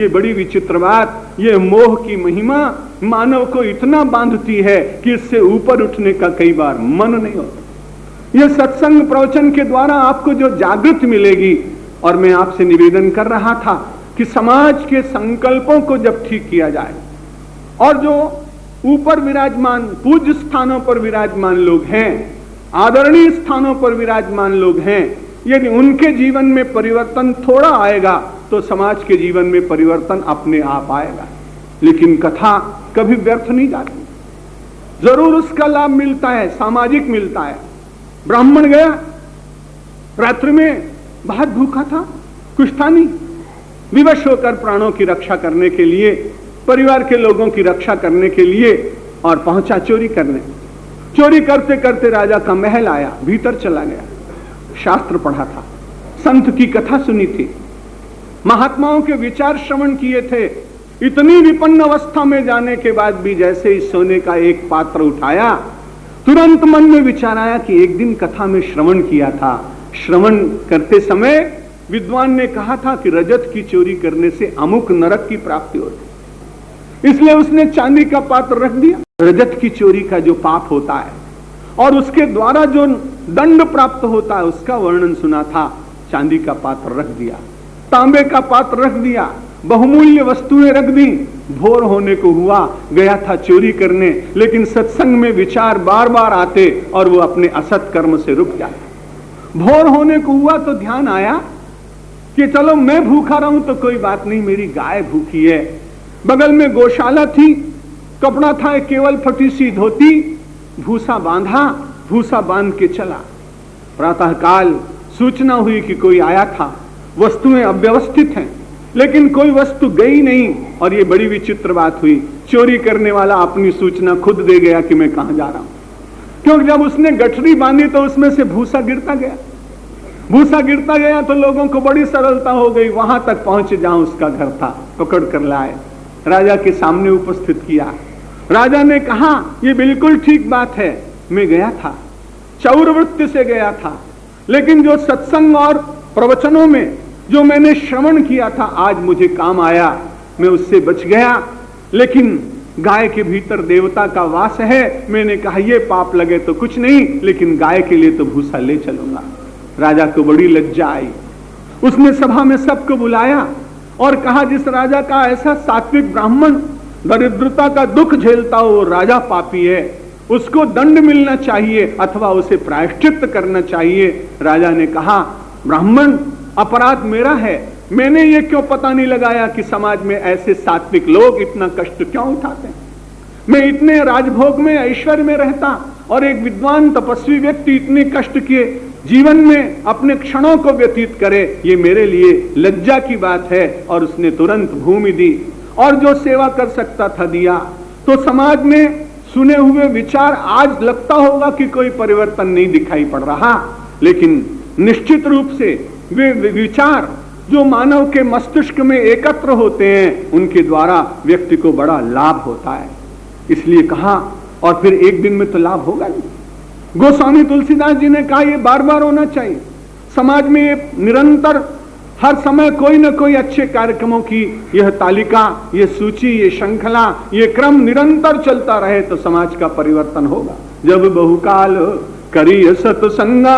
ये बड़ी विचित्र बात, ये मोह की महिमा मानव को इतना बांधती है कि इससे ऊपर उठने का कई बार मन नहीं होता। ये सत्संग प्रवचन के द्वारा आपको जो जागृति मिलेगी, और मैं आपसे निवेदन कर रहा था कि समाज के संकल्पों को जब ठीक किया जाए और जो ऊपर विराजमान पूज्य स्थानों पर विराजमान लोग हैं, आदरणीय स्थानों पर विराजमान लोग हैं, यदि उनके जीवन में परिवर्तन थोड़ा आएगा तो समाज के जीवन में परिवर्तन अपने आप आएगा। लेकिन कथा कभी व्यर्थ नहीं जाती, जरूर उसका लाभ मिलता है, सामाजिक मिलता है। ब्राह्मण गया, रात्रि में बहुत भूखा था, कुछ था नहीं, विवश होकर प्राणों की रक्षा करने के लिए, परिवार के लोगों की रक्षा करने के लिए, और पहुंचा चोरी करने। चोरी करते करते राजा का महल आया, भीतर चला गया, शास्त्र पढ़ा था, संत की कथा सुनी थी, महात्माओं के विचार श्रवण किए थे। इतनी विपन्न अवस्था में जाने के बाद भी जैसे ही सोने का एक पात्र उठाया, तुरंत मन में विचार आया कि एक दिन कथा में श्रवण किया था, श्रवण करते समय विद्वान ने कहा था कि रजत की चोरी करने से अमुक नरक की प्राप्ति होती, इसलिए उसने चांदी का पात्र रख दिया। रजत की चोरी का जो पाप होता है और उसके द्वारा जो दंड प्राप्त होता है उसका वर्णन सुना था। चांदी का पात्र रख दिया, तांबे का पात्र रख दिया, बहुमूल्य वस्तुएं रख दी। भोर होने को हुआ, गया था चोरी करने, लेकिन सत्संग में विचार बार बार आते और वो अपने असत कर्म से रुक जाते। भोर होने को हुआ तो ध्यान आया कि चलो मैं भूखा रहूं तो कोई बात नहीं, मेरी गाय भूखी है। बगल में गौशाला थी, कपड़ा था केवल फटी सी धोती, भूसा बांधा, भूसा बांध के चला। प्रातःकाल सूचना हुई कि कोई आया था, वस्तुएं अव्यवस्थित हैं, लेकिन कोई वस्तु गई नहीं। और ये बड़ी विचित्र बात हुई, चोरी करने वाला अपनी सूचना खुद दे गया कि मैं कहां जा रहा हूं, क्योंकि जब उसने गठरी बांधी तो उसमें से भूसा गिरता गया। भूसा गिरता गया तो लोगों को बड़ी सरलता हो गई, वहां तक पहुंचे जहां उसका घर था, पकड़ कर लाए, राजा के सामने उपस्थित किया। राजा ने कहा यह बिल्कुल ठीक बात है, मैं गया था, चौरवृत्ति से गया था, लेकिन जो सत्संग और प्रवचनों में जो मैंने श्रवण किया था आज मुझे काम आया, मैं उससे बच गया। लेकिन गाय के भीतर देवता का वास है, मैंने कहा ये पाप लगे तो कुछ नहीं, लेकिन गाय के लिए तो भूसा ले चलूंगा। राजा को बड़ी लज्जा आई, उसने सभा में सबको बुलाया और कहा जिस राजा का ऐसा सात्विक ब्राह्मण दरिद्रता का दुख झेलता हो वो राजा पापी है, उसको दंड मिलना चाहिए अथवा उसे प्रायश्चित करना चाहिए। राजा ने कहा ब्राह्मण अपराध मेरा है, मैंने ये क्यों पता नहीं लगाया कि समाज में ऐसे सात्विक लोग इतना कष्ट क्यों उठाते हैं। मैं इतने राजभोग में ऐश्वर्य में रहता और एक विद्वान तपस्वी व्यक्ति इतने कष्ट किए जीवन में अपने क्षणों को व्यतीत करे, ये मेरे लिए लज्जा की बात है। और उसने तुरंत भूमि दी और जो सेवा कर सकता था दिया। तो समाज में सुने हुए विचार आज लगता होगा कि कोई परिवर्तन नहीं दिखाई पड़ रहा, लेकिन निश्चित रूप से वे विचार जो मानव के मस्तिष्क में एकत्र होते हैं उनके द्वारा व्यक्ति को बड़ा लाभ होता है। इसलिए कहा, और फिर एक दिन में तो लाभ होगा नहीं। गोस्वामी तुलसीदास जी ने कहा यह बार बार होना चाहिए समाज में, ये निरंतर हर समय कोई न कोई अच्छे कार्यक्रमों की यह तालिका, ये सूची, ये श्रृंखला, ये क्रम निरंतर चलता रहे तो समाज का परिवर्तन होगा। जब बहुकाल करिय सत्संगा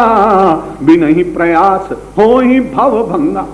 बिनहि प्रयास हो ही भव भंगा।